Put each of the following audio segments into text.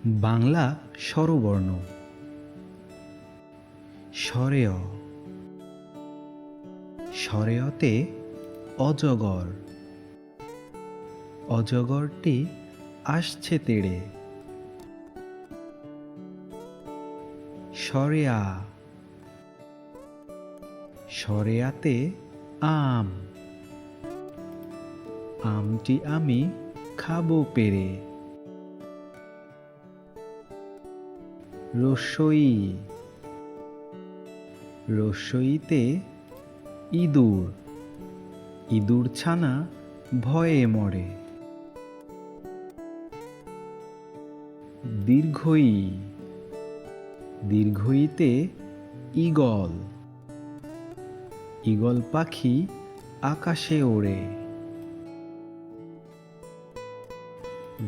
বাংলা স্বরবর্ণ। স্বরেয়, স্বরেয়তে অজগর, অজগরটি আসছে তেড়ে। স্বরেয়া, স্বরেয়াতে আম, আমটি আমি খাবো পেড়ে। রস্যই, রস্যইতে ইঁদুর, ইঁদুর ছানা ভয়ে মরে। দীর্ঘই, দীর্ঘইতে ঈগল, ঈগল পাখি আকাশে ওড়ে।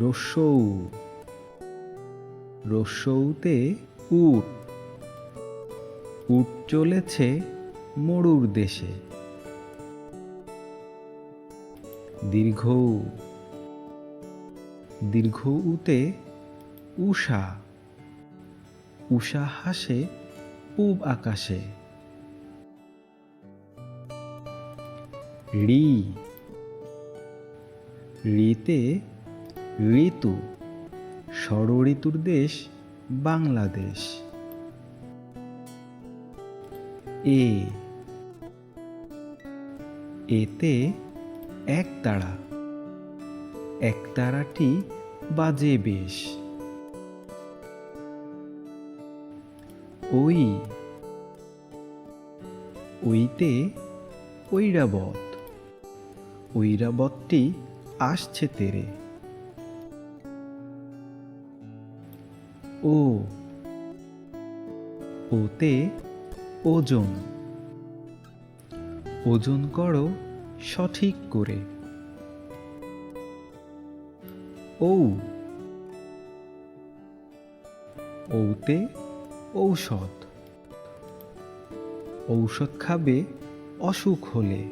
রস্যৌ, রস্যৌতে উট, উট চলেছে মরুর দেশে। দীর্ঘৌ, দীর্ঘউতে উষা, উষা হাসে পূব আকাশে। ঋ, ঋতে ঋতু, ষড়ঋতুর দেশ বাংলাদেশ। এ, এতে একতারা, একতারাটি বাজে বেশ। ওই, ওইতে ঐরাবত, ঐরাবতটি আসছে তেড়ে। ও, ওতে ওজন, ওজন করো সঠিক করে। ঔ, ঔতে ঔষধ, ঔষধ খাবে অসুখ হলে।